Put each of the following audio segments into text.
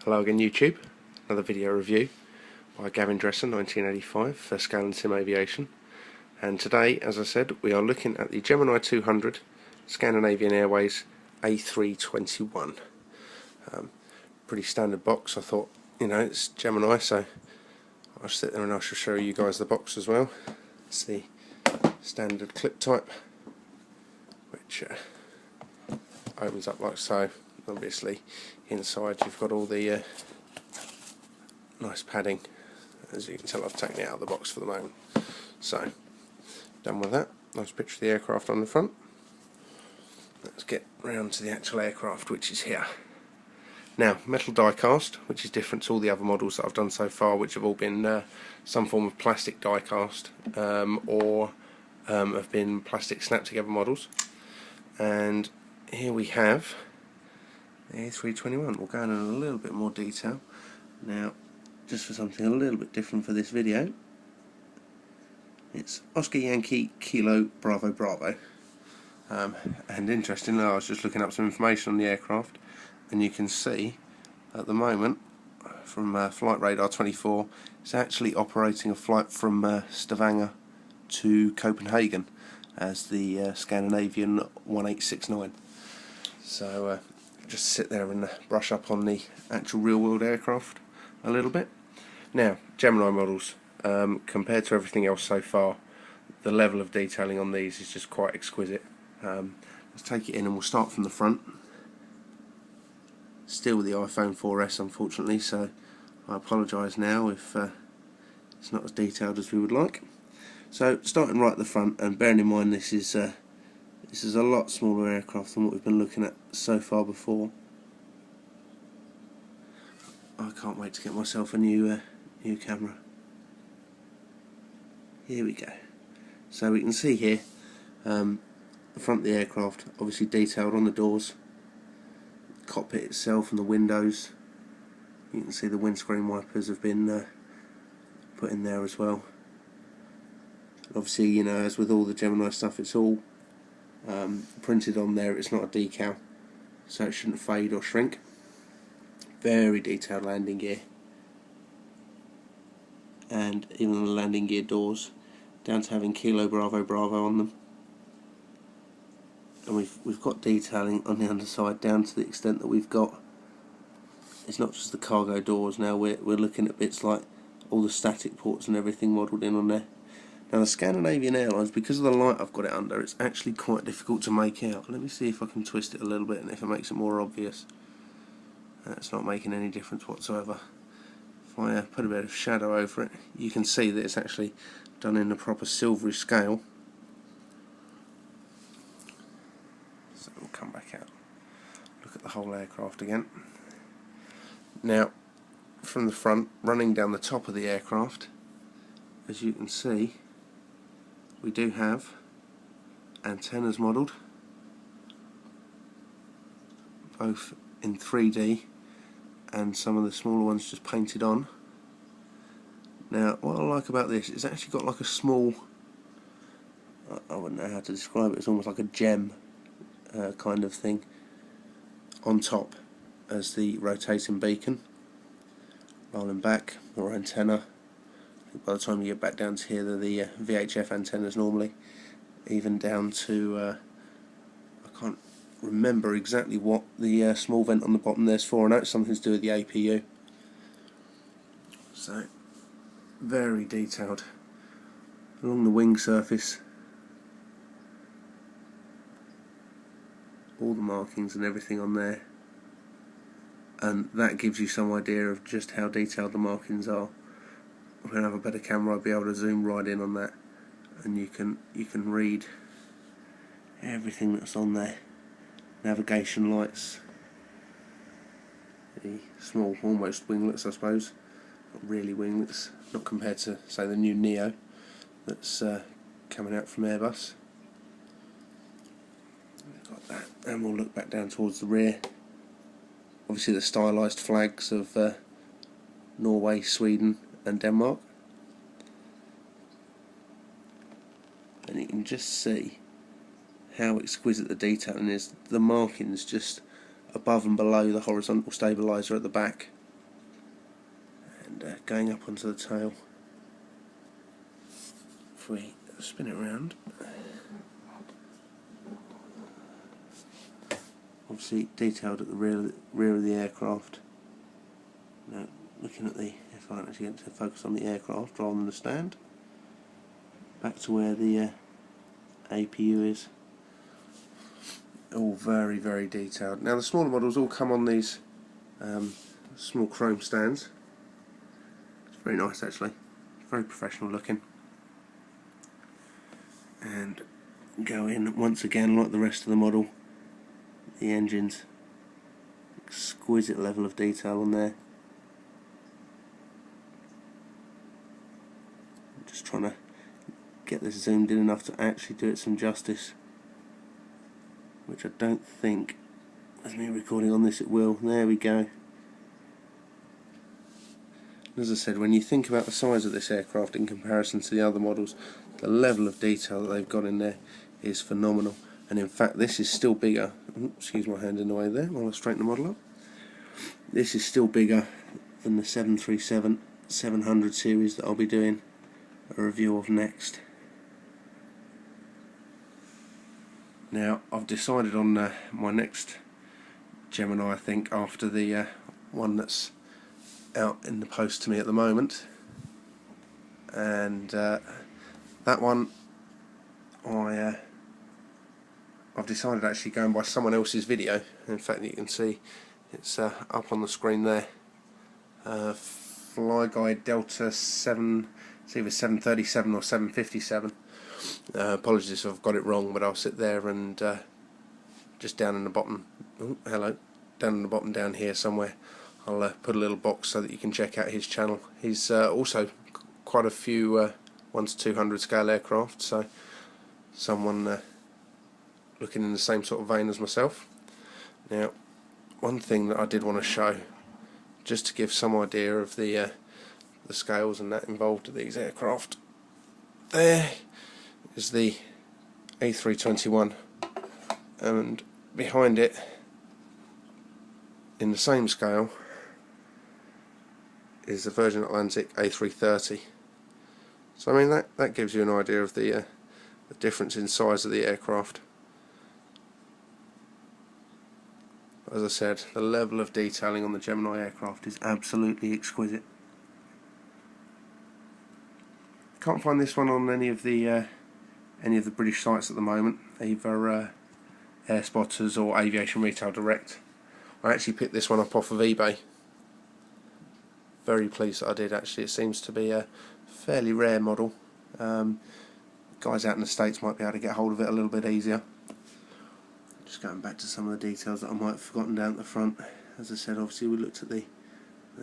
Hello again YouTube, another video review by Gavin Dresser 1985 for Scandinavian Aviation, and today, as I said, we are looking at the Gemini200 Scandinavian Airways A321. Pretty standard box. I thought, you know, it's Gemini, so I'll sit there and I shall show you guys the box as well. It's the standard clip type, which opens up like so. Obviously inside you've got all the nice padding. As you can tell, I've taken it out of the box for the moment. So, done with that. Nice picture of the aircraft on the front. Let's get round to the actual aircraft, which is here. Now, metal die cast, which is different to all the other models that I've done so far, which have all been some form of plastic die cast or have been plastic snap together models. And here we have the A321. We'll go into a little bit more detail now, just for something a little bit different for this video. It's Oscar Yankee Kilo Bravo Bravo, and interestingly, I was just looking up some information on the aircraft, and you can see at the moment from Flight Radar 24 it's actually operating a flight from Stavanger to Copenhagen as the Scandinavian 1869. So just sit there and brush up on the actual real-world aircraft a little bit. Now, Gemini models, compared to everything else so far, the level of detailing on these is just quite exquisite. Let's take it in and we'll start from the front. Still with the iPhone 4S, unfortunately, so I apologise now if it's not as detailed as we would like. So, starting right at the front, and bearing in mind this is a lot smaller aircraft than what we've been looking at so far before. I can't wait to get myself a new camera. Here we go. So we can see here the front of the aircraft, obviously detailed on the doors, the cockpit itself and the windows. You can see the windscreen wipers have been put in there as well. Obviously, you know, as with all the Gemini stuff, it's all printed on there. It's not a decal, so it shouldn't fade or shrink. Very detailed landing gear, and even the landing gear doors, down to having Kilo Bravo Bravo on them. And we've got detailing on the underside down to the extent that we've got. It's not just the cargo doors now. We're looking at bits like all the static ports and everything modelled in on there. Now the Scandinavian Airlines, because of the light I've got it under, it's actually quite difficult to make out. Let me see if I can twist it a little bit and if it makes it more obvious. It's not making any difference whatsoever. If I put a bit of shadow over it, you can see that it's actually done in a proper silvery scale. So we'll come back out, look at the whole aircraft again. Now, from the front, running down the top of the aircraft, as you can see, we do have antennas modelled, both in 3D and some of the smaller ones just painted on. Now, what I like about this, it's actually got like a small, I wouldn't know how to describe it, it's almost like a gem kind of thing on top as the rotating beacon. Rolling back, more antenna. By the time you get back down to here, they're the VHF antennas normally, even down to I can't remember exactly what the small vent on the bottom there's for. I know it's something to do with the APU. So, very detailed along the wing surface, all the markings and everything on there, and that gives you some idea of just how detailed the markings are. When I have a better camera, I'll be able to zoom right in on that, and you can read everything that's on there. Navigation lights, the small, almost winglets, I suppose. Not really winglets, not compared to, say, the new Neo that's coming out from Airbus. We've got that, and we'll look back down towards the rear. Obviously, the stylised flags of Norway, Sweden and Denmark, and you can just see how exquisite the detailing is. The markings just above and below the horizontal stabiliser at the back and going up onto the tail. If we spin it around, obviously detailed at the rear of the aircraft. Now looking at the, if I can actually get to focus on the aircraft rather than the stand, back to where the APU is. All very, very detailed. Now the smaller models all come on these small chrome stands. It's very nice actually, very professional looking. And go in once again like the rest of the model. The engine's exquisite level of detail on there. I'm just trying to get this zoomed in enough to actually do it some justice, which I don't think, with me recording on this, it will. There we go. As I said, when you think about the size of this aircraft in comparison to the other models, the level of detail that they've got in there is phenomenal. And in fact, this is still bigger. Excuse my hand in the way there while I straighten the model up. This is still bigger than the 737-700 series that I'll be doing a review of next. Now, I've decided on my next Gemini, I think, after the one that's out in the post to me at the moment. And that one, I've decided actually going by someone else's video. In fact, you can see it's up on the screen there. Flyguide Delta 7, it's either 737 or 757. Apologies if I've got it wrong, but I'll sit there and just down in the bottom, down in the bottom down here somewhere, I'll put a little box so that you can check out his channel. He's also quite a few 1 to 200 scale aircraft, so someone looking in the same sort of vein as myself. Now, one thing that I did want to show, just to give some idea of the scales and that involved with these aircraft, there is the A321, and behind it, in the same scale, is the Virgin Atlantic A330. So I mean that gives you an idea of the difference in size of the aircraft. As I said, the level of detailing on the Gemini aircraft is absolutely exquisite. Can't find this one on any of the British sites at the moment, either Airspotters or Aviation Retail Direct. I actually picked this one up off of eBay. Very pleased that I did actually. It seems to be a fairly rare model. Guys out in the States might be able to get hold of it a little bit easier. Just going back to some of the details that I might have forgotten down at the front. As I said, obviously we looked at the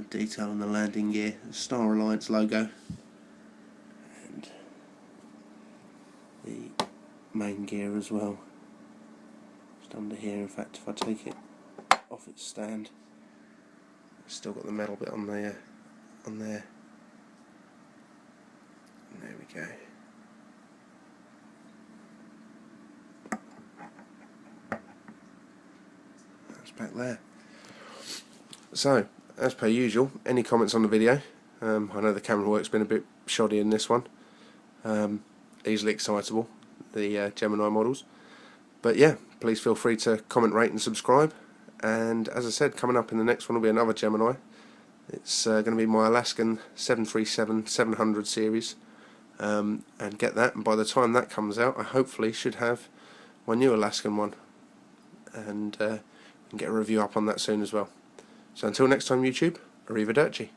detail on the landing gear, the Star Alliance logo, and the main gear as well. Just under here, in fact, if I take it off its stand, it's still got the metal bit on there. And there we go. Back there. So, as per usual, any comments on the video? I know the camera work's been a bit shoddy in this one. Easily excitable, the Gemini models. But yeah, please feel free to comment, rate and subscribe. And as I said, coming up in the next one will be another Gemini. It's going to be my Alaskan 737-700 series. And get that, and by the time that comes out, I hopefully should have my new Alaskan one. And get a review up on that soon as well. So until next time, YouTube, arrivederci.